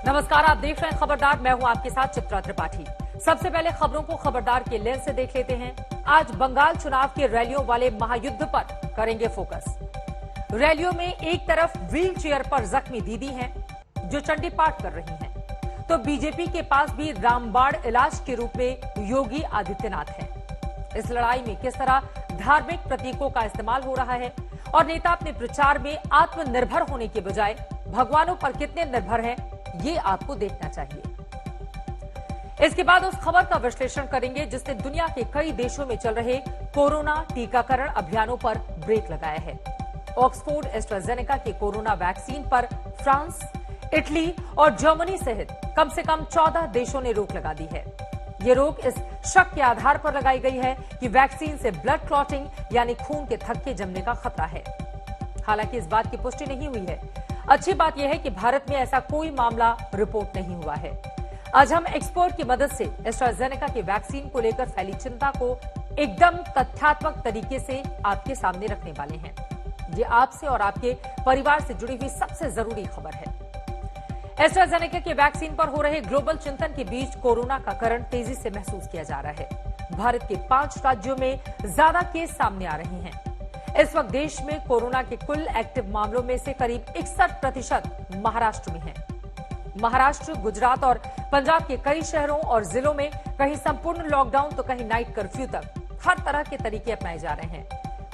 नमस्कार, आप देख रहे हैं खबरदार। मैं हूं आपके साथ चित्रा त्रिपाठी। सबसे पहले खबरों को खबरदार के लेंस से देख लेते हैं। आज बंगाल चुनाव की रैलियों वाले महायुद्ध पर करेंगे फोकस। रैलियों में एक तरफ व्हील चेयर पर जख्मी दीदी हैं जो चंडी पाठ कर रही हैं, तो बीजेपी के पास भी रामबाण इलाज के रूप में योगी आदित्यनाथ हैं। इस लड़ाई में किस तरह धार्मिक प्रतीकों का इस्तेमाल हो रहा है और नेता अपने प्रचार में आत्मनिर्भर होने के बजाय भगवानों पर कितने निर्भर हैं, ये आपको देखना चाहिए। इसके बाद उस खबर का विश्लेषण करेंगे जिसने दुनिया के कई देशों में चल रहे कोरोना टीकाकरण अभियानों पर ब्रेक लगाया है। ऑक्सफोर्ड एस्ट्राजेनेका के कोरोना वैक्सीन पर फ्रांस, इटली और जर्मनी सहित कम से कम 14 देशों ने रोक लगा दी है। ये रोक इस शक के आधार पर लगाई गई है कि वैक्सीन से ब्लड क्लॉटिंग यानी खून के थक्के जमने का खतरा है। हालांकि इस बात की पुष्टि नहीं हुई है। अच्छी बात यह है कि भारत में ऐसा कोई मामला रिपोर्ट नहीं हुआ है। आज हम एक्सपर्ट की मदद से एस्ट्राजेनेका के वैक्सीन को लेकर फैली चिंता को एकदम तथ्यात्मक तरीके से आपके सामने रखने वाले हैं। ये आपसे और आपके परिवार से जुड़ी हुई सबसे जरूरी खबर है। एस्ट्राजेनेका के वैक्सीन पर हो रहे ग्लोबल चिंतन के बीच कोरोना का करंट तेजी से महसूस किया जा रहा है। भारत के 5 राज्यों में ज्यादा केस सामने आ रहे हैं। इस वक्त देश में कोरोना के कुल एक्टिव मामलों में से करीब 61% महाराष्ट्र में है। महाराष्ट्र, गुजरात और पंजाब के कई शहरों और जिलों में कहीं संपूर्ण लॉकडाउन तो कहीं नाइट कर्फ्यू तक हर तरह के तरीके अपनाए जा रहे हैं।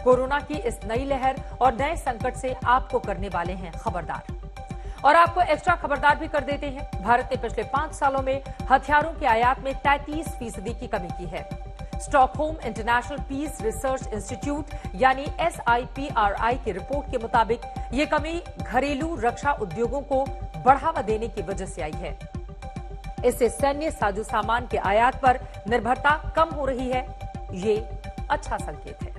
कोरोना की इस नई लहर और नए संकट से आपको करने वाले हैं खबरदार। और आपको एक्स्ट्रा खबरदार भी कर देते हैं। भारत ने पिछले 5 सालों में हथियारों के आयात में 33% की कमी की है। Stockholm International Peace Research Institute यानी SIPRI की रिपोर्ट के मुताबिक ये कमी घरेलू रक्षा उद्योगों को बढ़ावा देने की वजह से आई है। इससे सैन्य साजो सामान के आयात पर निर्भरता कम हो रही है। ये अच्छा संकेत है।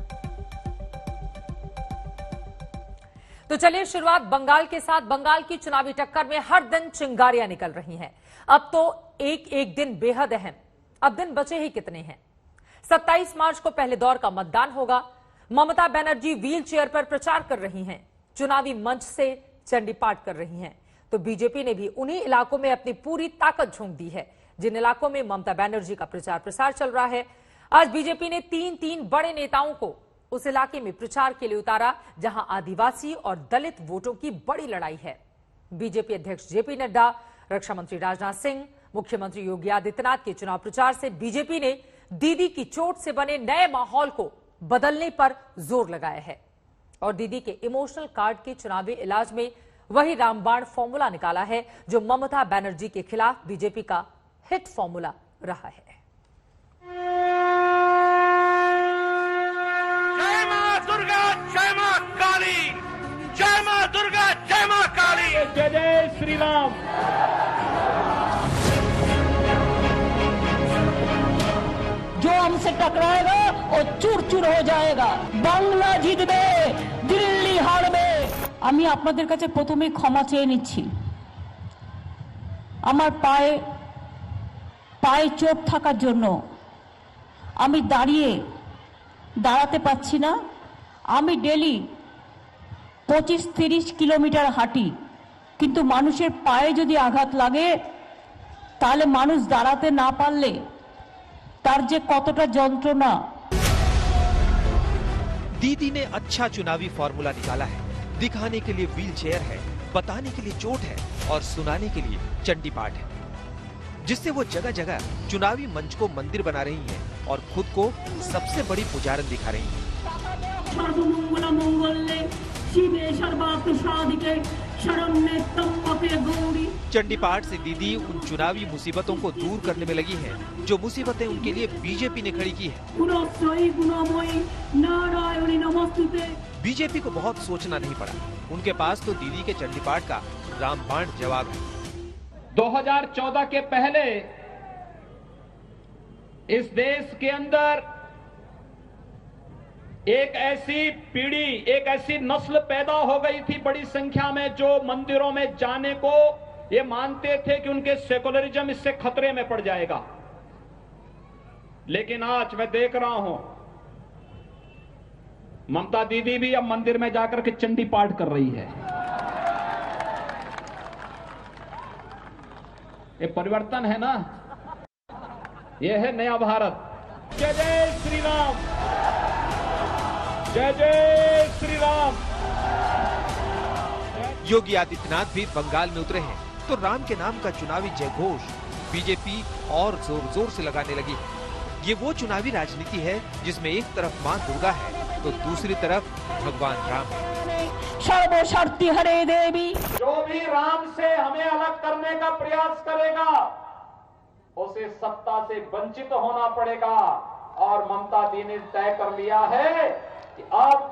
तो चलिए शुरुआत बंगाल के साथ। बंगाल की चुनावी टक्कर में हर दिन चिंगारियां निकल रही हैं। अब तो एक एक दिन बेहद अहम। अब दिन बचे ही कितने हैं। 27 मार्च को पहले दौर का मतदान होगा। ममता बनर्जी व्हील चेयर पर प्रचार कर रही हैं, चुनावी मंच से चंडी पाठ कर रही हैं। तो बीजेपी ने भी उन्हीं इलाकों में अपनी पूरी ताकत झोंक दी है जिन इलाकों में ममता बनर्जी का प्रचार प्रसार चल रहा है। आज बीजेपी ने 3 बड़े नेताओं को उस इलाके में प्रचार के लिए उतारा जहां आदिवासी और दलित वोटों की बड़ी लड़ाई है। बीजेपी अध्यक्ष जेपी नड्डा, रक्षा मंत्री राजनाथ सिंह, मुख्यमंत्री योगी आदित्यनाथ के चुनाव प्रचार से बीजेपी ने दीदी की चोट से बने नए माहौल को बदलने पर जोर लगाया है और दीदी के इमोशनल कार्ड के चुनावी इलाज में वही रामबाण फॉर्मूला निकाला है जो ममता बनर्जी के खिलाफ बीजेपी का हिट फॉर्मूला रहा है। जय मां दुर्गा, जय मां काली, जय मां दुर्गा, जय मां काली, जय जय श्री राम। जो हमसे टकराएगा वो चूर चूर हो जाएगा। बांग्ला জিতবে, দিল্লি হারবে। আমি আপনাদের কাছে প্রথমে ক্ষমা চেয়ে নিচ্ছি। আমার পায়ে চোট থাকার জন্য আমি দাঁড়াতে পারছি না। আমি ডেলি 25-30 কিলোমিটার হাঁটি, কিন্তু মানুষের পায়ে যদি আঘাত লাগে তাহলে মানুষ দাঁড়াতে না পারলে তার যে কতটা যন্ত্রণা। दीदी ने अच्छा चुनावी फॉर्मूला निकाला है। दिखाने के लिए व्हील चेयर है, बताने के लिए चोट है और सुनाने के लिए चंडी पाठ है, जिससे वो जगह जगह चुनावी मंच को मंदिर बना रही हैं और खुद को सबसे बड़ी पुजारन दिखा रही हैं। चंडी पाठ से दीदी उन चुनावी मुसीबतों को दूर करने में लगी हैं, जो मुसीबतें उनके लिए बीजेपी ने खड़ी की है। बीजेपी को बहुत सोचना नहीं पड़ा। उनके पास तो दीदी के चंडी पाठ का रामबाण जवाब है। 2014 के पहले इस देश के अंदर एक ऐसी पीढ़ी, एक ऐसी नस्ल पैदा हो गई थी बड़ी संख्या में, जो मंदिरों में जाने को ये मानते थे कि उनके सेकुलरिज्म इससे खतरे में पड़ जाएगा। लेकिन आज मैं देख रहा हूं ममता दीदी भी अब मंदिर में जाकर के चंडी पाठ कर रही है। ये परिवर्तन है ना, ये है नया भारत। जय जय श्री राम, जय जय श्री राम। योगी आदित्यनाथ भी बंगाल में उतरे हैं तो राम के नाम का चुनावी जयघोष बीजेपी और जोर जोर से लगाने लगी। ये वो चुनावी राजनीति है जिसमें एक तरफ मां दुर्गा है तो दूसरी तरफ भगवान राम है। सर्वशक्ति हरे देवी। जो भी राम से हमें अलग करने का प्रयास करेगा उसे सत्ता से वंचित होना पड़ेगा। और ममता दी ने तय कर लिया है कि अब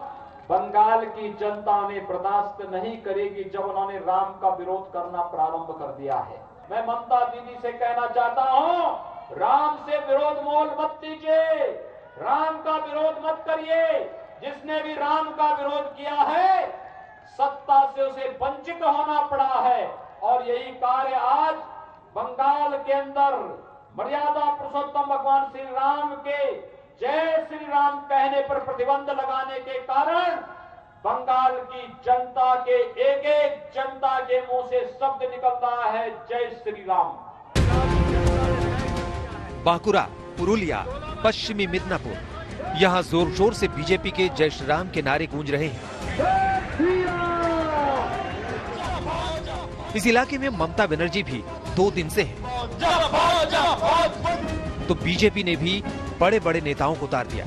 बंगाल की जनता ने बर्दाश्त नहीं करेगी जब उन्होंने राम का विरोध करना प्रारंभ कर दिया है। मैं ममता दीदी से कहना चाहता हूं, राम से विरोध मोल मत कीजिए, राम का विरोध मत करिए। जिसने भी राम का विरोध किया है सत्ता से उसे वंचित होना पड़ा है। और यही कार्य आज बंगाल के अंदर मर्यादा पुरुषोत्तम भगवान श्री राम के जय श्री राम कहने पर प्रतिबंध लगाने के कारण बंगाल की जनता के एक एक जनता के मुंह से शब्द निकल रहा है, जय श्री राम। बांकुरा, पुरुलिया, पश्चिमी मिदनापुर, यहाँ जोर जोर से बीजेपी के जय श्री राम के नारे गूंज रहे हैं। इस इलाके में ममता बनर्जी भी 2 दिन से हैं। तो बीजेपी ने भी बड़े बड़े नेताओं को उतार दिया।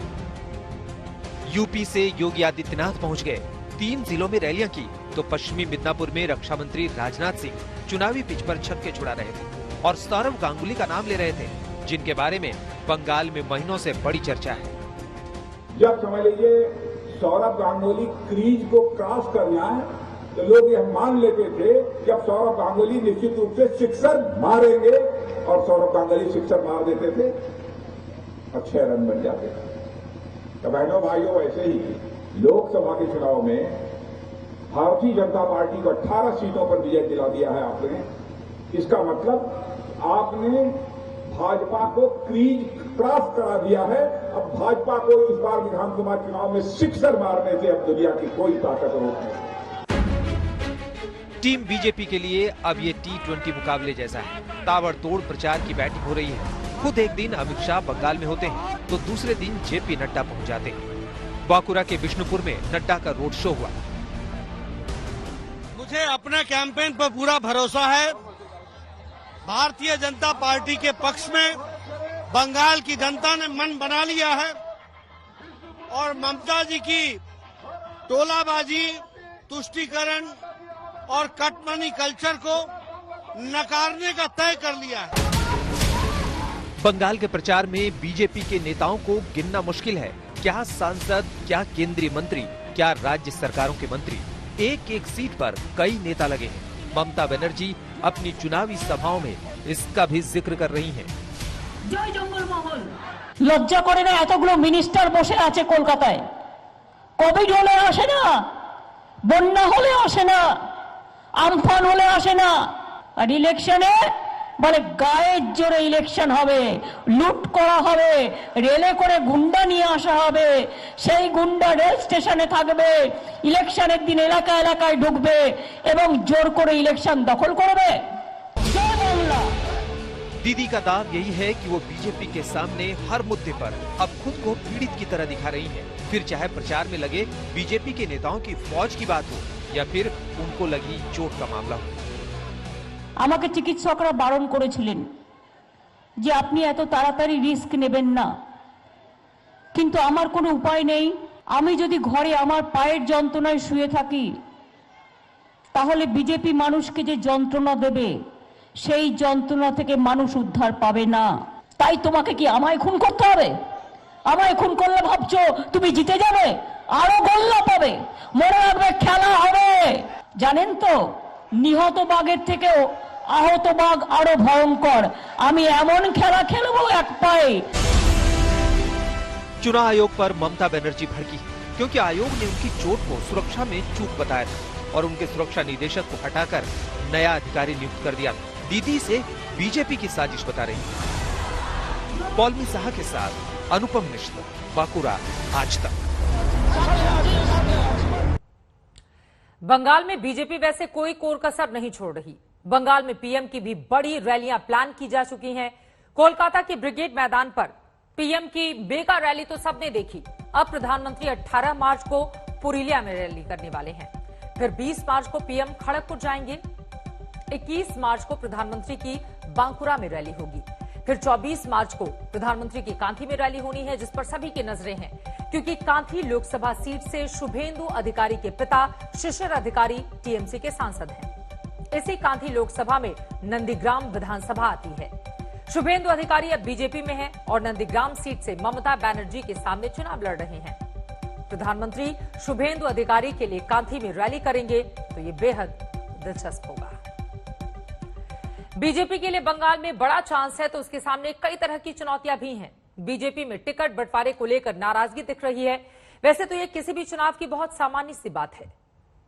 यूपी से योगी आदित्यनाथ पहुंच गए, 3 जिलों में रैलियां की तो पश्चिमी मिदनापुर में रक्षा मंत्री राजनाथ सिंह चुनावी पिच पर छक्के छुड़ा रहे थे और सौरव गांगुली का नाम ले रहे थे, जिनके बारे में बंगाल में महीनों से बड़ी चर्चा है। जब समझ लीजिए सौरव गांगुली क्रीज को क्रॉस करना है तो लोग यह मान लेते थे जब सौरव गांगुली निश्चित रूप से सिक्सर मारेंगे और सौरव गांगुली सिक्सर मार देते थे और 6 रन बन जाते थे। तो बहनों भाइयों, वैसे ही लोकसभा के चुनाव में भारतीय जनता पार्टी को 18 सीटों पर विजय दिला दिया है आपने। इसका मतलब आपने भाजपा को क्रीज क्रॉस करा दिया है। अब भाजपा को इस बार विधानसभा चुनाव में सिक्सर मारने से अब दुनिया की कोई ताकत रोक नहीं। टीम बीजेपी के लिए अब ये T20 मुकाबले जैसा है। ताबड़तोड़ प्रचार की बैटिंग हो रही है। खुद एक दिन अमित शाह बंगाल में होते हैं तो दूसरे दिन जेपी नड्डा पहुंच जाते हैं। बांकुरा के बिष्णुपुर में नड्डा का रोड शो हुआ। मुझे अपने कैंपेन पर पूरा भरोसा है। भारतीय जनता पार्टी के पक्ष में बंगाल की जनता ने मन बना लिया है और ममता जी की टोलाबाजी, तुष्टीकरण और कटमनी कल्चर को नकारने का तय कर लिया है। बंगाल के प्रचार में बीजेपी के नेताओं को गिनना मुश्किल है। क्या सांसद, क्या केंद्रीय मंत्री, क्या राज्य सरकारों के मंत्री, एक एक सीट पर कई नेता लगे हैं। ममता बनर्जी अपनी चुनावी सभाओं में इसका भी जिक्र कर रही हैं। জয় জঙ্গলমহল। লজ্জা করে না এতগুলো মিনিস্টার বসে আছে কলকাতায়। কোভিড হলে আসে না, বন্যা হলে আসে না, আমফান হলে আসে না, আর ইলেকশনে বলে গায়ের জোরে ইলেকশন হবে, লুট করা হবে, রেলে করে গুন্ডা নিয়ে আসা হবে, সেই গুন্ডা রেল স্টেশনে থাকবে, ইলেকশনের দিন এলাকা এলাকায় ঢুকবে এবং জোর করে ইলেকশন দখল করবে। জয় বাংলা। दीदी का दाव यही है कि वो बीजेपी के सामने हर मुद्दे पर अब खुद को पीड़ित की तरह दिखा रही हैं। फिर चाहे प्रचार में लगे बीजेपी के नेताओं की फौज की बात हो या फिर उनको लगी चोट का मामला हो। আমাকে চিকিৎসকরা বারণ করেছিলেন যে আপনি এত তাড়াতাড়ি রিস্ক নেবেন না, কিন্তু আমার কোনো উপায় নেই। আমি যদি ঘরে আমার পায়ের যন্ত্রণায় শুয়ে থাকি তাহলে বিজেপি মানুষকে যে যন্ত্রণা দেবে সেই যন্ত্রণা থেকে মানুষ উদ্ধার পাবে না। তাই তোমাকে কি আমায় খুন করতে হবে? আমায় খুন করলে ভাবছো তুমি জিতে যাবে? আরো গোল্লা পাবে। মনে রাখবে খেলা হবে। জানেন তো নিহত বাঘের থেকেও आहत बाघ आरो भयंकर। আমি এমন খেলা খেলবো এক পায়ে। चुनाव आयोग पर ममता बनर्जी भड़की क्योंकि आयोग ने उनकी चोट को सुरक्षा में चूक बताया था और उनके सुरक्षा निदेशक को हटाकर नया अधिकारी नियुक्त कर दिया। दीदी से बीजेपी की साजिश बता रही। पौलमी साहा के साथ अनुपम मिश्र, बांकुरा, आज तक। बंगाल में बीजेपी वैसे कोई कोर कसर नहीं छोड़ रही। बंगाल में पीएम की भी बड़ी रैलियां प्लान की जा चुकी हैं। कोलकाता के ब्रिगेड मैदान पर पीएम की मेगा रैली तो सबने देखी। अब प्रधानमंत्री 18 मार्च को पुरुलिया में रैली करने वाले हैं। फिर 20 मार्च को पीएम खड़गपुर जाएंगे। 21 मार्च को प्रधानमंत्री की बांकुरा में रैली होगी। फिर 24 मार्च को प्रधानमंत्री की कांथी में रैली होनी है, जिस पर सभी की नजरें हैं, क्योंकि कांथी लोकसभा सीट से शुभेंदु अधिकारी के पिता शिशिर अधिकारी टीएमसी के सांसद हैं। इसी कांथी लोकसभा में नंदीग्राम विधानसभा आती है। शुभेंदु अधिकारी अब बीजेपी में हैं और नंदीग्राम सीट से ममता बनर्जी के सामने चुनाव लड़ रहे हैं। प्रधानमंत्री शुभेंदु अधिकारी के लिए कांथी में रैली करेंगे तो ये बेहद दिलचस्प होगा। बीजेपी के लिए बंगाल में बड़ा चांस है, तो उसके सामने कई तरह की चुनौतियां भी हैं। बीजेपी में टिकट बंटवारे को लेकर नाराजगी दिख रही है। वैसे तो यह किसी भी चुनाव की बहुत सामान्य सी बात है,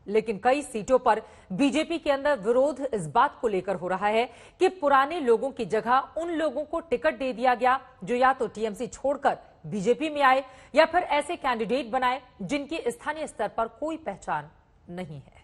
लेकिन कई सीटों पर बीजेपी के अंदर विरोध इस बात को लेकर हो रहा है कि पुराने लोगों की जगह उन लोगों को टिकट दे दिया गया जो या तो टीएमसी छोड़कर बीजेपी में आए या फिर ऐसे कैंडिडेट बनाए जिनकी स्थानीय स्तर पर कोई पहचान नहीं है।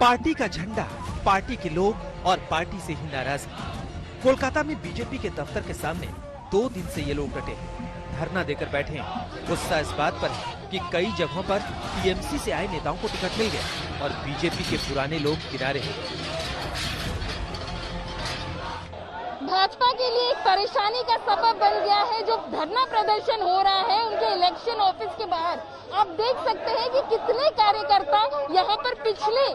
पार्टी का झंडा, पार्टी के लोग और पार्टी से ही नाराजगी। कोलकाता में बीजेपी के दफ्तर के सामने 2 दिन से ये लोग डटे धरना देकर बैठे हैं। गुस्सा इस बात पर है कि कई जगहों पर टीएमसी से आए नेताओं को टिकट मिल गया और बीजेपी के पुराने लोग किनारे हैं। भाजपा के लिए एक परेशानी का सबब बन गया है जो धरना प्रदर्शन हो रहा है उनके इलेक्शन ऑफिस के बाहर। आप देख सकते हैं कि कितने कार्यकर्ता यहाँ पर पिछले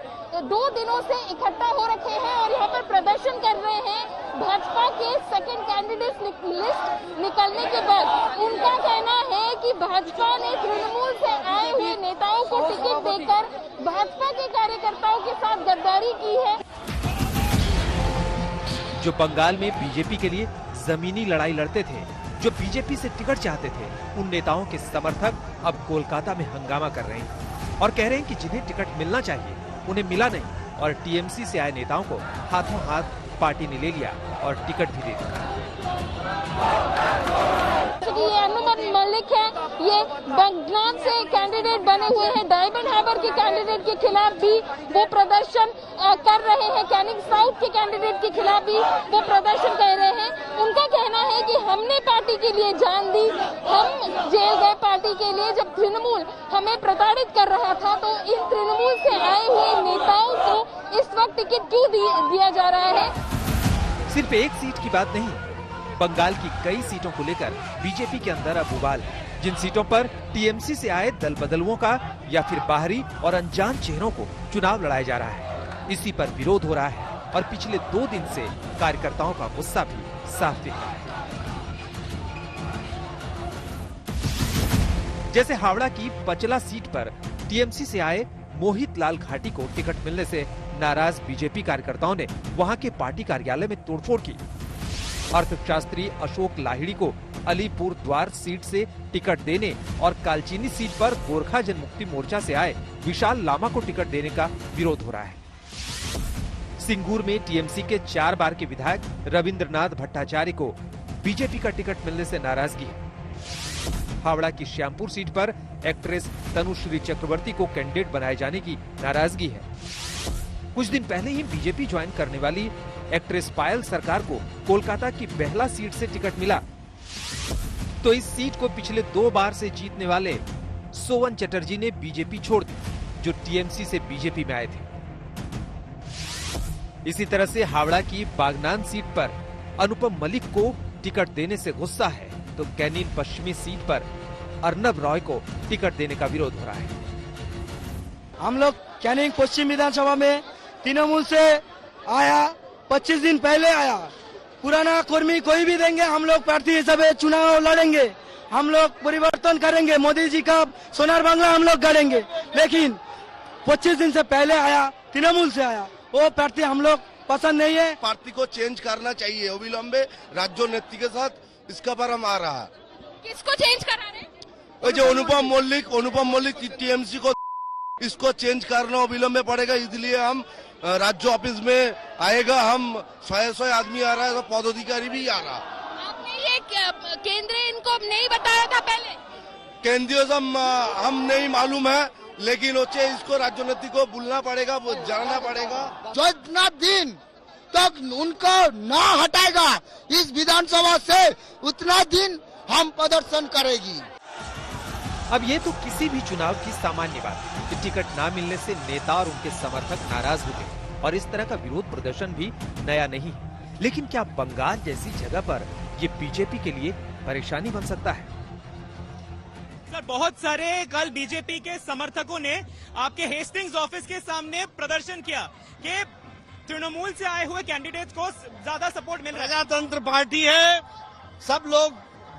2 दिनों से इकट्ठा हो रखे हैं और यहाँ पर प्रदर्शन कर रहे हैं। भाजपा के सेकंड कैंडिडेट लिस्ट निकलने के बाद उनका कहना है कि भाजपा ने तृणमूल से आए हुए नेताओं को टिकट देकर भाजपा के कार्यकर्ताओं के साथ गद्दारी की है। जो बंगाल में बीजेपी के लिए जमीनी लड़ाई लड़ते थे, जो बीजेपी से टिकट चाहते थे, उन नेताओं के समर्थक अब कोलकाता में हंगामा कर रहे हैं और कह रहे हैं कि जिन्हें टिकट मिलना चाहिए उन्हें मिला नहीं और टीएमसी से आए नेताओं को हाथों हाथ पार्टी ने ले लिया और टिकट भी दे दिया। ये अनुमत मलिक है, ये बगनान से कैंडिडेट बने हुए हैं। डायमंड हार्बर के कैंडिडेट के खिलाफ भी वो प्रदर्शन कर रहे हैं। कैनिंग साउथ के कैंडिडेट के खिलाफ भी वो प्रदर्शन कर रहे हैं। उनका कहना है कि हमने पार्टी के लिए जान दी, हम जेल गए पार्टी के लिए। जब तृणमूल हमें प्रताड़ित कर रहा था तो इन तृणमूल से आए हुए नेताओं को इस वक्त टिकट क्यों दिया जा रहा है। सिर्फ एक सीट की बात नहीं, बंगाल की कई सीटों को लेकर बीजेपी के अंदर अब उबाल है। जिन सीटों पर टीएमसी से आए दल बदलुओं का या फिर बाहरी और अनजान चेहरों को चुनाव लड़ाया जा रहा है, इसी पर विरोध हो रहा है और पिछले 2 दिन से कार्यकर्ताओं का गुस्सा भी साफ दिख रहा है। जैसे हावड़ा की पचला सीट पर टीएमसी से आए मोहित लाल घाटी को टिकट मिलने से नाराज बीजेपी कार्यकर्ताओं ने वहां के पार्टी कार्यालय में तोड़फोड़ की। अर्थशास्त्री अशोक लाहिड़ी को अलीपुर द्वार सीट से टिकट देने और कालचीनी सीट पर गोरखा जनमुक्ति मोर्चा से आए विशाल लामा को टिकट देने का विरोध हो रहा है। सिंगूर में टीएमसी के 4 बार के विधायक रविंद्रनाथ भट्टाचार्य को बीजेपी का टिकट मिलने से नाराजगी है। हावड़ा की श्यामपुर सीट पर एक्ट्रेस तनुश्री चक्रवर्ती को कैंडिडेट बनाए जाने की नाराजगी है। कुछ दिन पहले ही बीजेपी ज्वाइन करने वाली एक्ट्रेस पायल सरकार को कोलकाता की बेहला सीट से टिकट मिला, तो इस सीट को पिछले 2 बार से जीतने वाले सोवन चटर्जी ने बीजेपी छोड़ दी, जो टीएमसी से बीजेपी में आए थे। इसी तरह से हावड़ा की बागनान सीट पर अनुपम मलिक को टिकट देने से गुस्सा है, तो कैनिन पश्चिमी सीट पर अर्नब रॉय को टिकट देने का विरोध हो रहा है। हम लोग कैनिंग पश्चिम विधानसभा में तृणमूल से आया, 25 दिन पहले आया। पुराना कर्मी कोई भी देंगे, हम लोग प्रार्थी हिसाब चुनाव लड़ेंगे, हम लोग परिवर्तन करेंगे, मोदी जी का सोनार बांग्ला हम लोग गढ़ेंगे। लेकिन 25 दिन से पहले आया, तृणमूल से आया, वो प्रार्थी हम लोग पसंद नहीं है। पार्टी को चेंज करना चाहिए अविलंबे राज्य नेत्री के साथ, इसका पर हम आ रहा है। किसको चेंज करा रहे? वो जो अनुपम मल्लिक टीएमसी को, इसको चेंज करना अविलंब में पड़ेगा, इसलिए हम राज्य ऑफिस में आएगा। हम 100 आदमी आ रहा है, तो पदाधिकारी भी आ रहा। आपने ये केंद्र इनको नहीं बताया था पहले? केंद्रीय हम नहीं मालूम है, लेकिन इसको राजनीति को बोलना पड़ेगा, वो जानना पड़ेगा। जितना दिन तक उनको ना हटाएगा इस विधानसभा से, उतना दिन हम प्रदर्शन करेगी। अब ये तो किसी भी चुनाव की सामान्य बात है कि टिकट ना मिलने से नेता और उनके समर्थक नाराज होते हैं, और इस तरह का विरोध प्रदर्शन भी नया नहीं है। लेकिन क्या बंगाल जैसी जगह पर ये बीजेपी के लिए परेशानी बन सकता है? सर, बहुत सारे कल बीजेपी के समर्थकों ने आपके हेस्टिंग्स ऑफिस के सामने प्रदर्शन किया कि तृणमूल से आए हुए कैंडिडेट्स को ज्यादा सपोर्ट मिल रहा है। प्रजातंत्र पार्टी है, सब लोग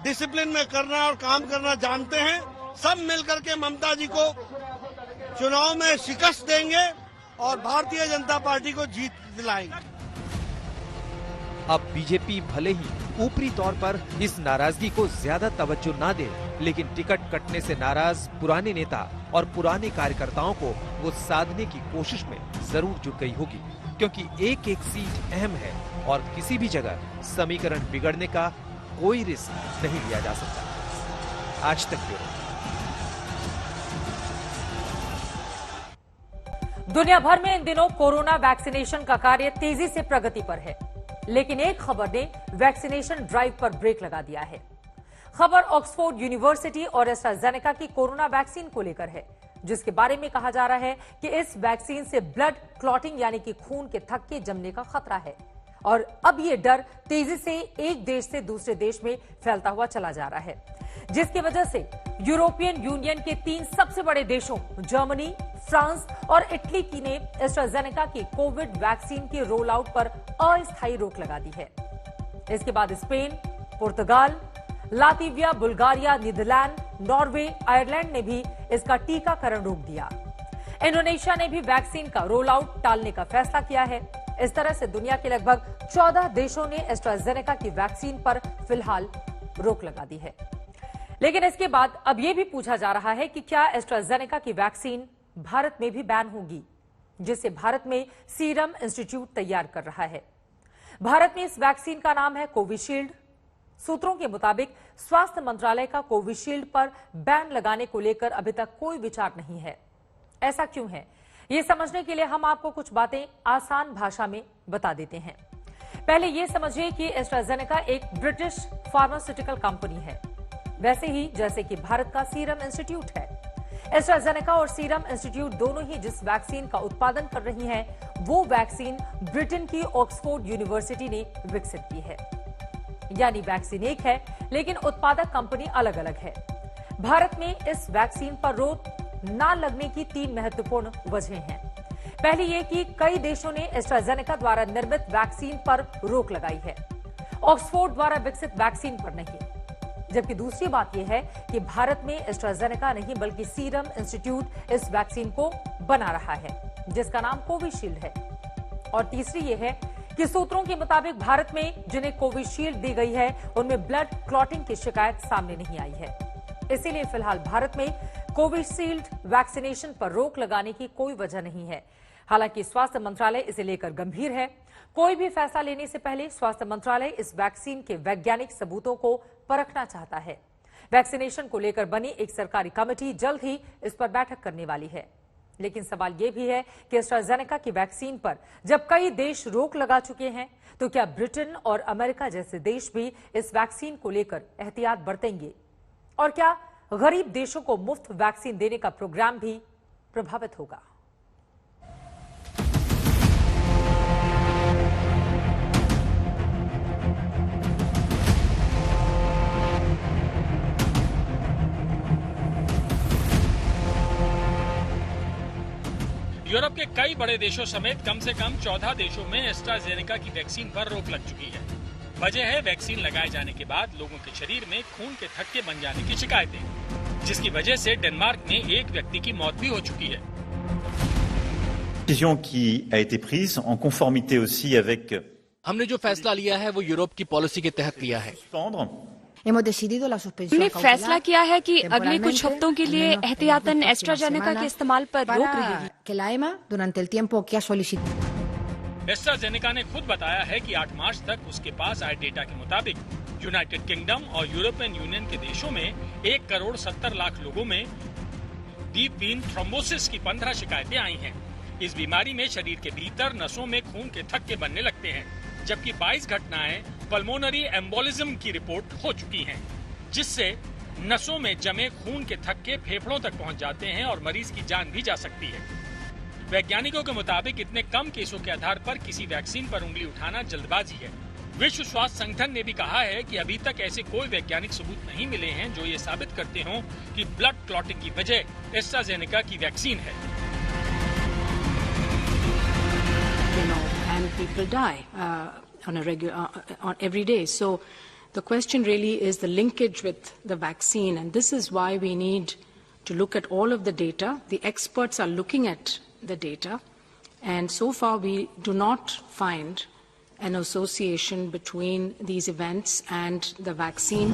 डिसिप्लिन में करना और काम करना जानते हैं। सब मिलकर के ममता जी को चुनाव में शिकस्त देंगे और भारतीय जनता पार्टी को जीत दिलाएंगे। अब बीजेपी भले ही ऊपरी तौर पर इस नाराजगी को ज्यादा तवज्जो ना दे, लेकिन टिकट कटने से नाराज पुराने नेता और पुराने कार्यकर्ताओं को वो साधने की कोशिश में जरूर जुट गई होगी, क्योंकि एक एक सीट अहम है और किसी भी जगह समीकरण बिगड़ने का कोई रिस्क नहीं लिया जा सकता। आज तक ब्यूरो। दुनिया भर में इन दिनों कोरोना वैक्सीनेशन का कार्य तेजी से प्रगति पर है, लेकिन एक खबर ने वैक्सीनेशन ड्राइव पर ब्रेक लगा दिया है। खबर ऑक्सफोर्ड यूनिवर्सिटी और एस्ट्राजेनेका की कोरोना वैक्सीन को लेकर है, जिसके बारे में कहा जा रहा है कि इस वैक्सीन से ब्लड क्लॉटिंग यानी कि खून के थक्के जमने का खतरा है, और अब ये डर तेजी से एक देश से दूसरे देश में फैलता हुआ चला जा रहा है, जिसकी वजह से यूरोपियन यूनियन के 3 सबसे बड़े देशों जर्मनी, फ्रांस और इटली की ने एस्ट्राजेनेका की कोविड वैक्सीन के रोल आउट पर अस्थायी रोक लगा दी है। इसके बाद स्पेन, पुर्तगाल, Latvia, Bulgaria, Netherlands, Norway, Ireland ने भी इसका टीकाकरण रोक दिया। इंडोनेशिया ने भी वैक्सीन का रोल आउट टालने का फैसला किया है। इस तरह से दुनिया के लगभग 14 देशों ने एस्ट्राजेनेका की वैक्सीन पर फिलहाल रोक लगा दी है। लेकिन इसके बाद अब यह भी पूछा जा रहा है कि क्या एस्ट्राजेनेका की वैक्सीन भारत में भी बैन होगी, जिसे भारत में सीरम इंस्टीट्यूट तैयार कर रहा है। भारत में इस वैक्सीन का नाम है कोविशील्ड। सूत्रों के मुताबिक स्वास्थ्य मंत्रालय का कोविशील्ड पर बैन लगाने को लेकर अभी तक कोई विचार नहीं है। ऐसा क्यों है, ये समझने के लिए हम आपको कुछ बातें आसान भाषा में बता देते हैं। पहले ये समझिए कि एस्ट्राजेनेका एक ब्रिटिश फार्मास्यूटिकल कंपनी है, वैसे ही जैसे कि भारत का सीरम इंस्टीट्यूट है। एस्ट्राजेनेका और सीरम इंस्टीट्यूट दोनों ही जिस वैक्सीन का उत्पादन कर रही हैं, वो वैक्सीन ब्रिटेन की ऑक्सफोर्ड यूनिवर्सिटी ने विकसित की है। यानी वैक्सीन एक है, लेकिन उत्पादक कंपनी अलग अलग है। भारत में इस वैक्सीन पर रोक न लगने की 3 महत्वपूर्ण वजहें हैं। पहली ये कि कई देशों ने एस्ट्राजेनेका द्वारा निर्मित वैक्सीन पर रोक लगाई है, ऑक्सफोर्ड द्वारा विकसित वैक्सीन पर नहीं। जबकि दूसरी बात यह है कि भारत में एस्ट्राजेनेका नहीं बल्कि सीरम इंस्टीट्यूट इस वैक्सीन को बना रहा है, जिसका नाम कोविशील्ड है। और तीसरी यह है कि सूत्रों के मुताबिक भारत में जिन्हें कोविशील्ड दी गई है, उनमें ब्लड क्लॉटिंग की शिकायत सामने नहीं आई है। इसीलिए फिलहाल भारत में कोविशील्ड वैक्सीनेशन पर रोक लगाने की कोई वजह नहीं है। हालांकि स्वास्थ्य मंत्रालय इसे लेकर गंभीर है। कोई भी फैसला लेने से पहले स्वास्थ्य मंत्रालय इस वैक्सीन के वैज्ञानिक सबूतों को परखना चाहता है। वैक्सीनेशन को लेकर बनी एक सरकारी कमेटी जल्द ही इस पर बैठक करने वाली है। लेकिन सवाल यह भी है कि एस्ट्राजेनेका की वैक्सीन पर जब कई देश रोक लगा चुके हैं, तो क्या ब्रिटेन और अमेरिका जैसे देश भी इस वैक्सीन को लेकर एहतियात बरतेंगे? और क्या गरीब देशों को मुफ्त वैक्सीन देने का प्रोग्राम भी प्रभावित होगा? यूरोप के कई बड़े देशों समेत कम से कम 14 देशों में एस्ट्राजेनेका की वैक्सीन पर रोक लग चुकी है। वजह है वैक्सीन लगाए जाने के बाद लोगों के शरीर में खून के थक्के बन जाने की शिकायतें, जिसकी वजह से डेनमार्क में एक व्यक्ति की मौत भी हो चुकी है। Décision qui a été prise en conformité aussi avec हमने जो फैसला लिया है वो यूरोप की पॉलिसी के तहत लिया है। हमने फैसला किया है कि अगले कुछ हफ्तों के लिए एहतियातन एस्ट्राजेनेका के इस्तेमाल पर रोक रहेगी। एस्ट्राजेनेका ने खुद बताया है कि 8 मार्च तक उसके पास आए डेटा के मुताबिक यूनाइटेड किंगडम और यूरोपियन यूनियन के देशों में 1,70,00,000 लोगों में डीप वेन थ्रोम्बोसिस की 15 शिकायतें आई हैं। इस बीमारी में शरीर के भीतर नसों में खून के थक्के बनने लगते हैं, जबकि 22 घटनाएं पल्मोनरी एम्बोलिज्म की रिपोर्ट हो चुकी हैं, जिससे नसों में जमे खून के थक्के फेफड़ों तक पहुंच जाते हैं और मरीज की जान भी जा सकती है। वैज्ञानिकों के मुताबिक इतने कम केसों के आधार पर किसी वैक्सीन पर उंगली उठाना जल्दबाजी है। विश्व स्वास्थ्य संगठन ने भी कहा है कि अभी तक ऐसे कोई वैज्ञानिक सबूत नहीं मिले हैं जो ये साबित करते हों कि ब्लड क्लॉटिंग की वजह एस्ट्राजेनेका की वैक्सीन है। And people die on every day. So the question really is the linkage with the vaccine, and this is why we need to look at all of the data. The experts are looking at the data, and so far we do not find an association between these events and the vaccine.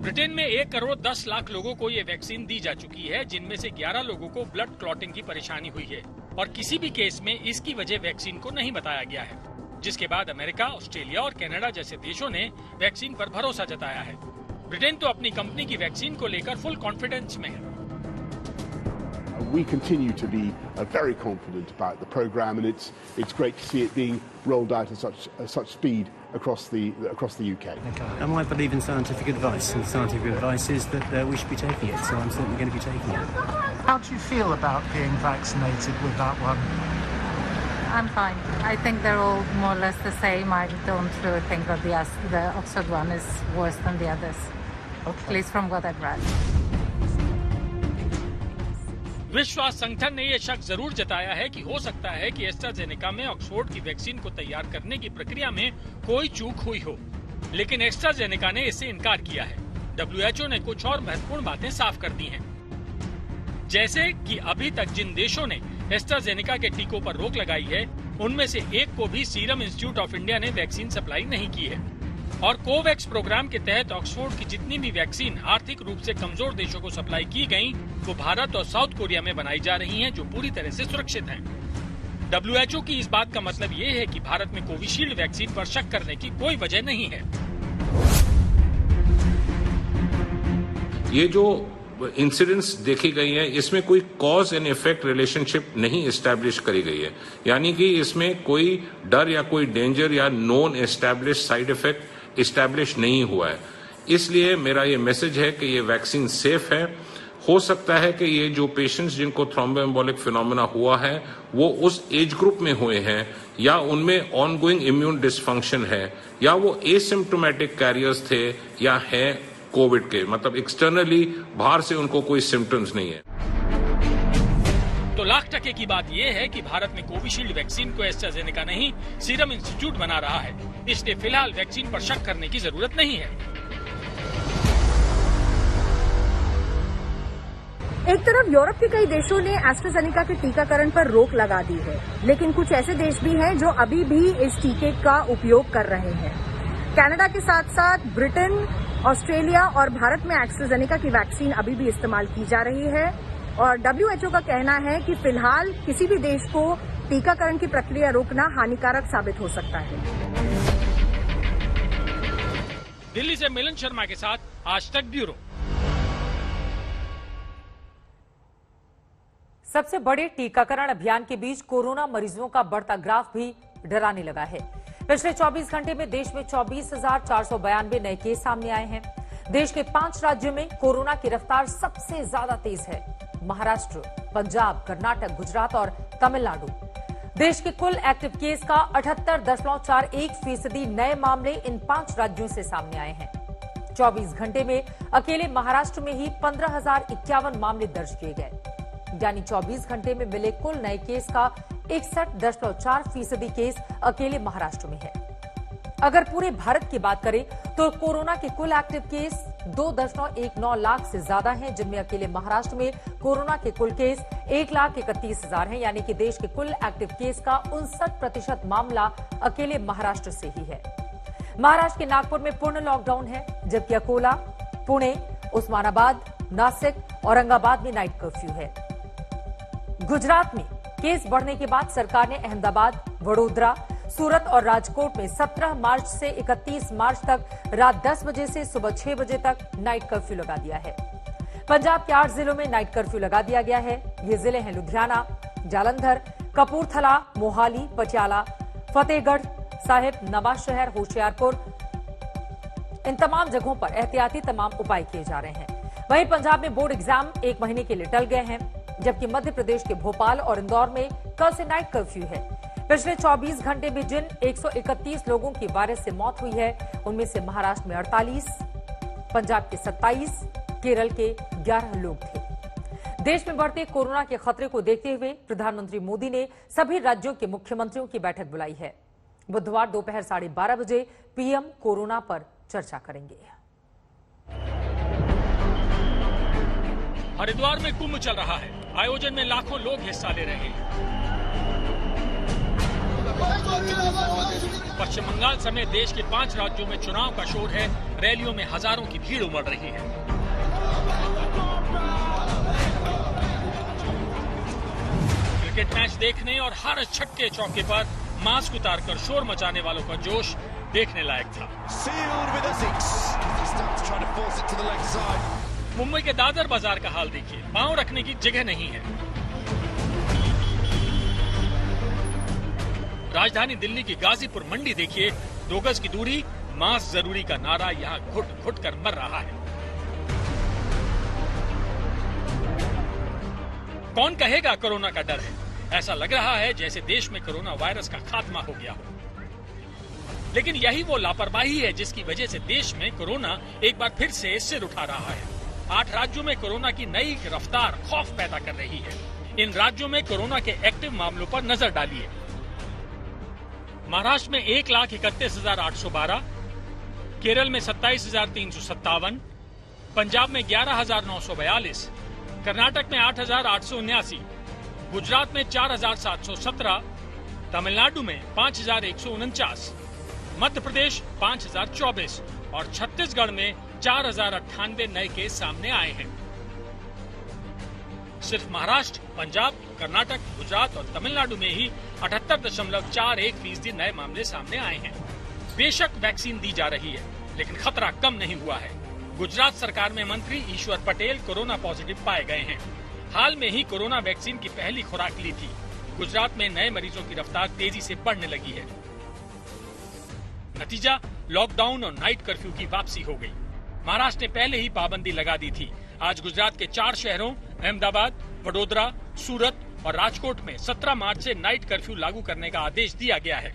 Britain में 1,10,00,000 लोगों को ये vaccine दी जा चुकी है, जिनमें से 11 लोगों को ब्लड क्लॉटिंग की परेशानी हुई है और किसी भी केस में इसकी वजह वैक्सीन को नहीं बताया गया है, जिसके बाद अमेरिका, ऑस्ट्रेलिया और कनाडा जैसे देशों ने वैक्सीन पर भरोसा जताया है। ब्रिटेन तो अपनी कंपनी की वैक्सीन को लेकर फुल कॉन्फिडेंस में है। We continue to be very confident about the programme, and it's great to see it being rolled out at such speed across the UK. And I believe in scientific advice, and scientific advice is that we should be taking it, so I'm certainly going to be taking it. How do you feel about being vaccinated with that one? I'm fine. I think they're all more or less the same. I don't really think that the Oxford one is worse than the others, at least from what I've read. विश्व स्वास्थ्य संगठन ने यह शक जरूर जताया है कि हो सकता है कि एस्ट्राजेनेका में ऑक्सफोर्ड की वैक्सीन को तैयार करने की प्रक्रिया में कोई चूक हुई हो, लेकिन एस्ट्राजेनेका ने इससे इनकार किया है। WHO ने कुछ और महत्वपूर्ण बातें साफ कर दी हैं, जैसे कि अभी तक जिन देशों ने एस्ट्राजेनेका के टीकों पर रोक लगाई है, उनमें से एक को भी सीरम इंस्टीट्यूट ऑफ इंडिया ने वैक्सीन सप्लाई नहीं की है, और कोवैक्स प्रोग्राम के तहत ऑक्सफोर्ड की जितनी भी वैक्सीन आर्थिक रूप से कमजोर देशों को सप्लाई की गई, वो भारत और साउथ कोरिया में बनाई जा रही हैं, जो पूरी तरह से सुरक्षित हैं। WHO की इस बात का मतलब ये है कि भारत में कोविशील्ड वैक्सीन पर शक करने की कोई वजह नहीं है। ये जो इंसिडेंट्स देखी गई है, इसमें कोई कॉज एंड इफेक्ट रिलेशनशिप नहीं एस्टैब्लिश करी गई है, यानी कि इसमें कोई डर या कोई डेंजर या non establish side effect establish नहीं हुआ है। इसलिए मेरा ये मैसेज है कि ये वैक्सीन सेफ है। हो सकता है कि ये जो पेशेंट्स जिनको थ्रोम्बोएम्बोलिक फिनोमेना हुआ है वो उस एज ग्रुप में हुए हैं, या उनमें ऑनगोइंग इम्यून डिसफंक्शन है, या वो एसिम्प्टोमेटिक कैरियर्स थे या हैं कोविड के, मतलब एक्सटर्नली बाहर से उनको कोई सिम्टम्स नहीं है। तो लाख टके की बात यह है कि भारत में कोविशील्ड वैक्सीन को एस्ट्राजेनेका नहीं, सीरम इंस्टीट्यूट बना रहा है, इसलिए फिलहाल वैक्सीन पर शक करने की जरूरत नहीं है। एक तरफ यूरोप के कई देशों ने एस्ट्राजेनेका के टीकाकरण पर रोक लगा दी है, लेकिन कुछ ऐसे देश भी हैं जो अभी भी इस टीके का उपयोग कर रहे हैं। कनाडा के साथ साथ ब्रिटेन, ऑस्ट्रेलिया और भारत में एस्ट्राजेनेका की वैक्सीन अभी भी इस्तेमाल की जा रही है, और WHO का कहना है कि फिलहाल किसी भी देश को टीकाकरण की प्रक्रिया रोकना हानिकारक साबित हो सकता है। दिल्ली से मिलन शर्मा के साथ आज तक ब्यूरो। सबसे बड़े टीकाकरण अभियान के बीच कोरोना मरीजों का बढ़ता ग्राफ भी डराने लगा है। पिछले 24 घंटे में देश में 24,492 नए केस सामने आए हैं। देश के 5 राज्यों में कोरोना की रफ्तार सबसे ज्यादा तेज है। महाराष्ट्र, पंजाब, कर्नाटक, गुजरात और तमिलनाडु। देश के कुल एक्टिव केस का 78.41% नए मामले इन 5 राज्यों से सामने आए हैं। 24 घंटे में अकेले महाराष्ट्र में ही 15,051 मामले दर्ज किए गए, यानी 24 घंटे में मिले कुल नए केस का 61.4% केस अकेले महाराष्ट्र में है। अगर पूरे भारत की बात करें तो कोरोना के कुल एक्टिव केस 2.19 लाख से ज्यादा हैं, जिनमें अकेले महाराष्ट्र में कोरोना के कुल केस 1,31,000 हैं, यानी कि देश के कुल एक्टिव केस का 59% मामला अकेले महाराष्ट्र से ही है। महाराष्ट्र के नागपुर में पूर्ण लॉकडाउन है, जबकि अकोला, पुणे, उस्मानाबाद, नासिक, औरंगाबाद में नाइट कर्फ्यू है। गुजरात में केस बढ़ने के बाद सरकार ने अहमदाबाद, वडोदरा, सूरत और राजकोट में 17 मार्च से 31 मार्च तक रात 10 बजे से सुबह 6 बजे तक नाइट कर्फ्यू लगा दिया है। पंजाब के 8 जिलों में नाइट कर्फ्यू लगा दिया गया है। ये जिले हैं लुधियाना, जालंधर, कपूरथला, मोहाली, पटियाला, फतेहगढ़ साहिब, नवांशहर, होशियारपुर। इन तमाम जगहों पर एहतियाती तमाम उपाय किए जा रहे हैं। वहीं पंजाब में बोर्ड एग्जाम 1 महीने के लिए टल गए हैं, जबकि मध्य प्रदेश के भोपाल और इंदौर में कल से नाइट कर्फ्यू है। पिछले 24 घंटे में जिन 131 लोगों की वायरस से मौत हुई है, उनमें से महाराष्ट्र में 48, पंजाब के 27, केरल के 11 लोग थे। देश में बढ़ते कोरोना के खतरे को देखते हुए प्रधानमंत्री मोदी ने सभी राज्यों के मुख्यमंत्रियों की बैठक बुलाई है। बुधवार दोपहर 12:30 बजे पीएम कोरोना पर चर्चा करेंगे। हरिद्वार में कुंभ चल रहा है। आयोजन में लाखों लोग हिस्सा ले रहे हैं। पश्चिम बंगाल समेत देश के 5 राज्यों में चुनाव का शोर है। रैलियों में हजारों की भीड़ उमड़ रही है। क्रिकेट मैच देखने और हर छक्के चौके पर मास्क उतारकर शोर मचाने वालों का जोश देखने लायक था। मुंबई के दादर बाजार का हाल देखिए, पांव रखने की जगह नहीं है। राजधानी दिल्ली की गाजीपुर मंडी देखिए, 2 गज की दूरी, मास्क जरूरी का नारा यहाँ घुट घुट कर मर रहा है। कौन कहेगा कोरोना का डर है? ऐसा लग रहा है जैसे देश में कोरोना वायरस का खात्मा हो गया हो। लेकिन यही वो लापरवाही है जिसकी वजह से देश में कोरोना एक बार फिर से सिर उठा रहा है। 8 राज्यों में कोरोना की नई रफ्तार खौफ पैदा कर रही है। इन राज्यों में कोरोना के एक्टिव मामलों पर नजर डालिए। महाराष्ट्र में 1,31,812, केरल में 27,357, पंजाब में 11,942, कर्नाटक में 8,879, गुजरात में 4,717, तमिलनाडु में 5,149, मध्य प्रदेश 5,024 और छत्तीसगढ़ में 4,098 नए केस सामने आए हैं। सिर्फ महाराष्ट्र, पंजाब, कर्नाटक, गुजरात और तमिलनाडु में ही 78.41% नए मामले सामने आए हैं। बेशक वैक्सीन दी जा रही है, लेकिन खतरा कम नहीं हुआ है। गुजरात सरकार में मंत्री ईश्वर पटेल कोरोना पॉजिटिव पाए गए हैं। हाल में ही कोरोना वैक्सीन की पहली खुराक ली थी। गुजरात में नए मरीजों की रफ्तार तेजी से बढ़ने लगी है। नतीजा, लॉकडाउन और नाइट कर्फ्यू की वापसी हो गई। महाराष्ट्र ने पहले ही पाबंदी लगा दी थी। आज गुजरात के 4 शहरों अहमदाबाद, वडोदरा, सूरत और राजकोट में 17 मार्च से नाइट कर्फ्यू लागू करने का आदेश दिया गया है।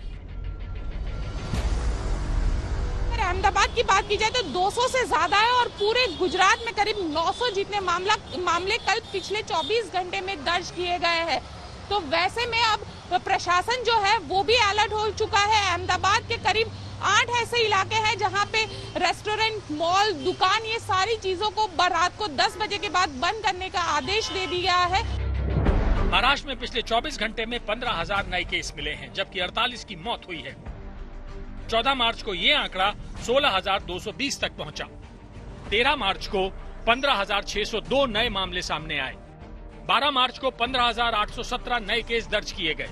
अहमदाबाद की बात की जाए तो 200 से ज्यादा है और पूरे गुजरात में करीब 900 जितने मामले कल पिछले 24 घंटे में दर्ज किए गए हैं। तो वैसे में अब प्रशासन जो है वो भी अलर्ट हो चुका है। अहमदाबाद के करीब 8 ऐसे इलाके हैं जहां पे रेस्टोरेंट, मॉल, दुकान, ये सारी चीजों को रात को 10 बजे के बाद बंद करने का आदेश दे दिया है। महाराष्ट्र में पिछले 24 घंटे में 15,000 नए केस मिले हैं, जबकि 48 की मौत हुई है। 14 मार्च को ये आंकड़ा 16,220 तक पहुंचा। 13 मार्च को 15,602 नए मामले सामने आए। 12 मार्च को 15,817 नए केस दर्ज किए गए।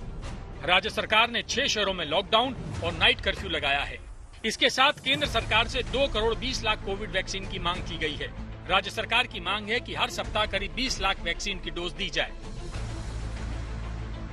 राज्य सरकार ने 6 शहरों में लॉकडाउन और नाइट कर्फ्यू लगाया है। इसके साथ केंद्र सरकार से 2 करोड़ 20 लाख कोविड वैक्सीन की मांग की गई है। राज्य सरकार की मांग है कि हर सप्ताह करीब 20 लाख वैक्सीन की डोज दी जाए।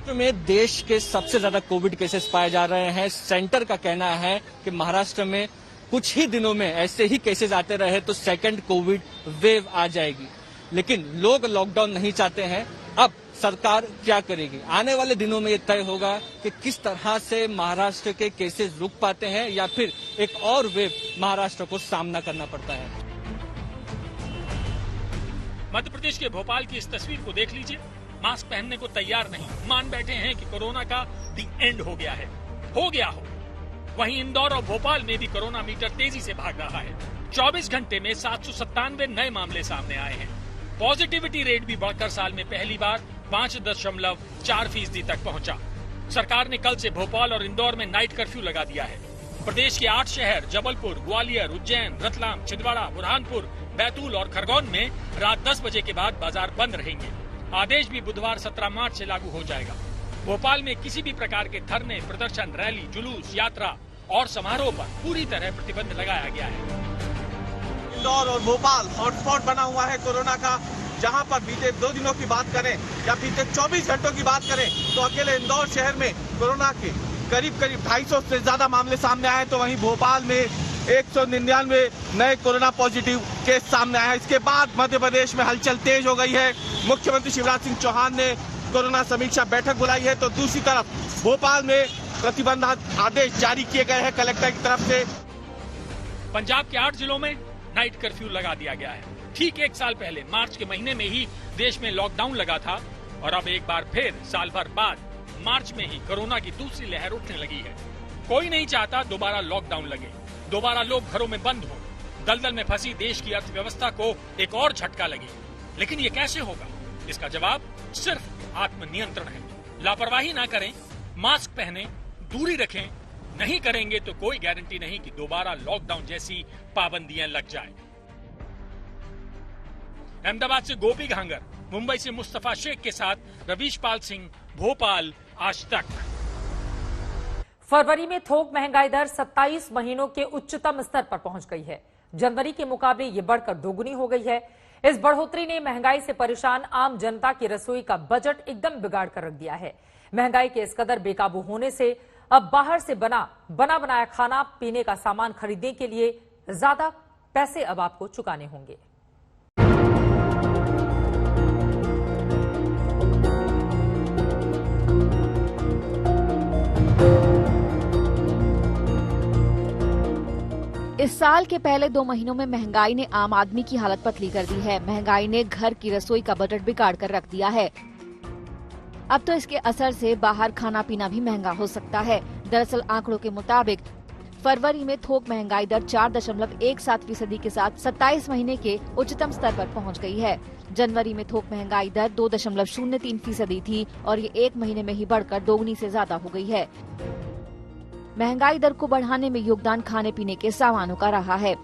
में देश के सबसे ज्यादा कोविड केसेस पाए जा रहे हैं। सेंटर का कहना है कि महाराष्ट्र में कुछ ही दिनों में ऐसे ही केसेस आते रहे तो सेकंड कोविड वेव आ जाएगी। लेकिन लोग लॉकडाउन नहीं चाहते हैं। अब सरकार क्या करेगी? आने वाले दिनों में ये तय होगा कि किस तरह से महाराष्ट्र के केसेस रुक पाते हैं या फिर एक और वेव महाराष्ट्र को सामना करना पड़ता है। मध्य प्रदेश के भोपाल की इस तस्वीर को देख लीजिए। मास्क पहनने को तैयार नहीं, मान बैठे हैं कि कोरोना का दी एंड हो गया है। हो गया हो। वहीं इंदौर और भोपाल में भी कोरोना मीटर तेजी से भाग रहा है। 24 घंटे में 797 नए मामले सामने आए हैं। पॉजिटिविटी रेट भी बढ़कर साल में पहली बार 5.4% तक पहुंचा। सरकार ने कल से भोपाल और इंदौर में नाइट कर्फ्यू लगा दिया है। प्रदेश के 8 शहर जबलपुर, ग्वालियर, उज्जैन, रतलाम, छिंदवाड़ा, बुरहानपुर, बैतूल और खरगोन में रात 10 बजे के बाद बाजार बंद रहेंगे। आदेश भी बुधवार 17 मार्च से लागू हो जाएगा। भोपाल में किसी भी प्रकार के धरने, प्रदर्शन, रैली, जुलूस, यात्रा और समारोह पर पूरी तरह प्रतिबंध लगाया गया है। इंदौर और भोपाल हॉटस्पॉट बना हुआ है कोरोना का, जहां पर बीते 2 दिनों की बात करें या बीते 24 घंटों की बात करें तो अकेले इंदौर शहर में कोरोना के करीब 250 से ज्यादा मामले सामने आए, तो वहीं भोपाल में 199 नए कोरोना पॉजिटिव केस सामने आए। इसके बाद मध्य प्रदेश में हलचल तेज हो गई है। मुख्यमंत्री शिवराज सिंह चौहान ने कोरोना समीक्षा बैठक बुलाई है, तो दूसरी तरफ भोपाल में प्रतिबंध आदेश जारी किए गए हैं कलेक्टर की तरफ से। पंजाब के 8 जिलों में नाइट कर्फ्यू लगा दिया गया है। ठीक 1 साल पहले मार्च के महीने में ही देश में लॉकडाउन लगा था और अब एक बार फिर साल भर बाद मार्च में ही कोरोना की दूसरी लहर उठने लगी है। कोई नहीं चाहता दोबारा लॉकडाउन लगे, दोबारा लोग घरों में बंद हों, दलदल में फंसी देश की अर्थव्यवस्था को एक और झटका लगे। लेकिन ये कैसे होगा? इसका जवाब सिर्फ आत्मनियंत्रण है। लापरवाही ना करें, मास्क पहने, दूरी रखें। नहीं करेंगे तो कोई गारंटी नहीं कि दोबारा लॉकडाउन जैसी पाबंदियां लग जाए। अहमदाबाद से गोपी घांगर, मुंबई से मुस्तफा शेख के साथ रवीश पाल सिंह, भोपाल, आज तक। फरवरी में थोक महंगाई दर 27 महीनों के उच्चतम स्तर पर पहुंच गई है। जनवरी के मुकाबले ये बढ़कर दोगुनी हो गई है। इस बढ़ोतरी ने महंगाई से परेशान आम जनता की रसोई का बजट एकदम बिगाड़ कर रख दिया है। महंगाई के इस कदर बेकाबू होने से अब बाहर से बना बनाया खाना पीने का सामान खरीदने के लिए ज्यादा पैसे अब आपको चुकाने होंगे। इस साल के पहले 2 महीनों में महंगाई ने आम आदमी की हालत पतली कर दी है। महंगाई ने घर की रसोई का बजट बिगाड़ कर रख दिया है। अब तो इसके असर से बाहर खाना पीना भी महंगा हो सकता है। दरअसल आंकड़ों के मुताबिक फरवरी में थोक महंगाई दर 4.17% के साथ 27 महीने के उच्चतम स्तर पर पहुंच गई है। जनवरी में थोक महंगाई दर 2.03% थी और ये 1 महीने में ही बढ़कर दोगुनी से ज्यादा हो गई है। महंगाई दर को बढ़ाने में योगदान खाने पीने के सामानों का रहा है।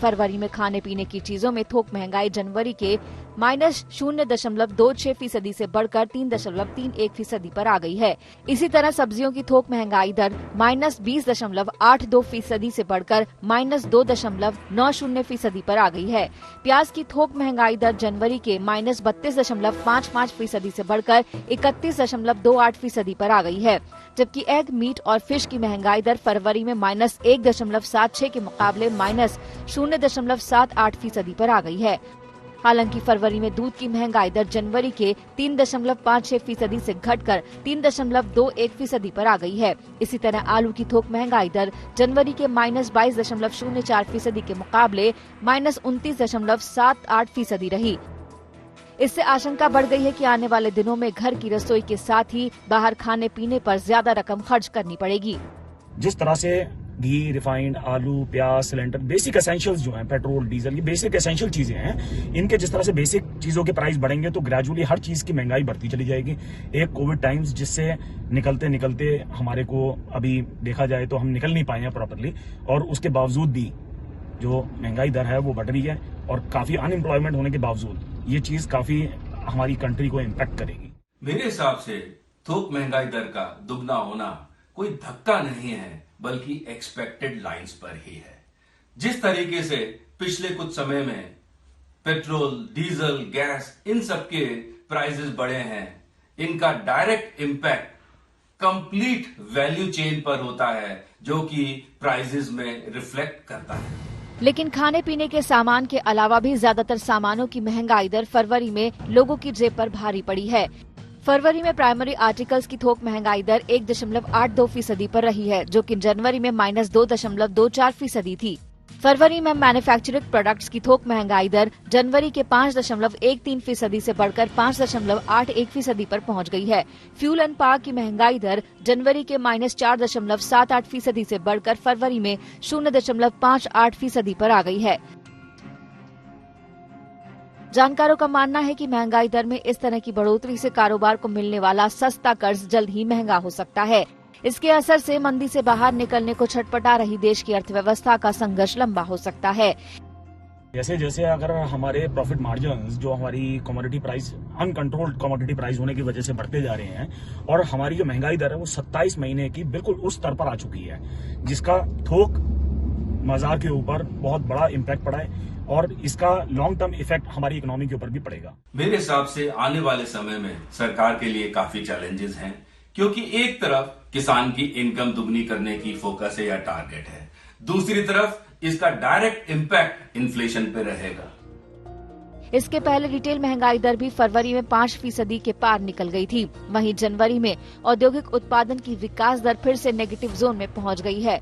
फरवरी में खाने पीने की चीजों में थोक महंगाई जनवरी के -0.26% से बढ़कर 3.31% पर आ गई है। इसी तरह सब्जियों की थोक महंगाई दर -20.82% से बढ़कर -2.90% पर आ गई है। प्याज की थोक महंगाई दर जनवरी के -32.55% से बढ़कर 31.28% पर आ गई है, जबकि एग, मीट और फिश की महंगाई दर फरवरी में -1.76 के मुकाबले -0.78% पर आ गई है। हालांकि फरवरी में दूध की महंगाई दर जनवरी के 3.56% से घटकर 3.21% पर आ गई है। इसी तरह आलू की थोक महंगाई दर जनवरी के -22.04% के मुकाबले -29.78% रही। इससे आशंका बढ़ गई है कि आने वाले दिनों में घर की रसोई के साथ ही बाहर खाने पीने पर ज्यादा रकम खर्च करनी पड़ेगी। जिस तरह से घी, रिफाइंड, आलू, प्याज, सिलेंडर, बेसिक एसेंशियल्स जो हैं, पेट्रोल, डीजल, ये बेसिक एसेंशियल चीजें हैं। इनके जिस तरह से बेसिक चीजों के प्राइस बढ़ेंगे तो ग्रेजुअली हर चीज की महंगाई बढ़ती चली जाएगी। एक कोविड टाइम्स जिससे निकलते निकलते हमारे को अभी देखा जाए तो हम निकल नहीं पाए हैं प्रॉपरली, और उसके बावजूद भी जो महंगाई दर है वो बढ़ रही है और काफी अनएम्प्लॉयमेंट होने के बावजूद ये चीज काफी हमारी कंट्री को इम्पैक्ट करेगी। मेरे हिसाब से थोक महंगाई दर का दुगना होना कोई धक्का नहीं है, बल्कि एक्सपेक्टेड लाइंस पर ही है। जिस तरीके से पिछले कुछ समय में पेट्रोल, डीजल, गैस, इन सब के प्राइसेस बढ़े हैं, इनका direct impact complete value chain पर होता है, जो कि प्राइसेस में रिफ्लेक्ट करता है। लेकिन खाने पीने के सामान के अलावा भी ज्यादातर सामानों की महंगाई दर फरवरी में लोगों की जेब पर भारी पड़ी है। फरवरी में प्राइमरी आर्टिकल्स की थोक महंगाई दर 1.82% पर रही है, जो कि जनवरी में -2.24% थी। फरवरी में मैन्युफैक्चर्ड प्रोडक्ट्स की थोक महंगाई दर जनवरी के 5.13% से बढ़कर 5.81% पर पहुंच गई है। फ्यूल एंड पावर की महंगाई दर जनवरी के -4.78% से बढ़कर फरवरी में 0.58% पर आ गई है। जानकारों का मानना है कि महंगाई दर में इस तरह की बढ़ोतरी से कारोबार को मिलने वाला सस्ता कर्ज जल्द ही महंगा हो सकता है। इसके असर से मंदी से बाहर निकलने को छटपटा रही देश की अर्थव्यवस्था का संघर्ष लंबा हो सकता है। जैसे जैसे अगर हमारे प्रॉफिट मार्जिन जो हमारी commodity price uncontrolled commodity price होने की वजह से बढ़ते जा रहे हैं और हमारी जो महंगाई दर है वो 27 महीने की बिल्कुल उस स्तर पर आ चुकी है, जिसका थोक बाजार के ऊपर बहुत बड़ा इम्पैक्ट पड़ा है और इसका लॉन्ग टर्म इफेक्ट हमारी इकोनॉमी के ऊपर भी पड़ेगा। मेरे हिसाब से आने वाले समय में सरकार के लिए काफी चैलेंजेस हैं, क्योंकि एक तरफ किसान की इनकम दुगनी करने की फोकस है या टारगेट है, दूसरी तरफ इसका डायरेक्ट इम्पैक्ट इन्फ्लेशन पे रहेगा। इसके पहले रिटेल महंगाई दर भी फरवरी में 5% के पार निकल गई थी। वहीं जनवरी में औद्योगिक उत्पादन की विकास दर फिर से नेगेटिव जोन में पहुंच गई है।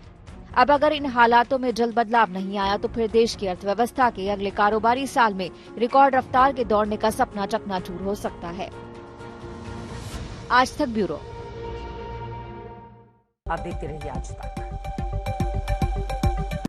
अब अगर इन हालातों में जल्द बदलाव नहीं आया तो फिर देश की अर्थव्यवस्था के अगले कारोबारी साल में रिकॉर्ड रफ्तार के दौड़ने का सपना चकनाचूर हो सकता है। आज तक ब्यूरो। आप देखते रहिए आज तक।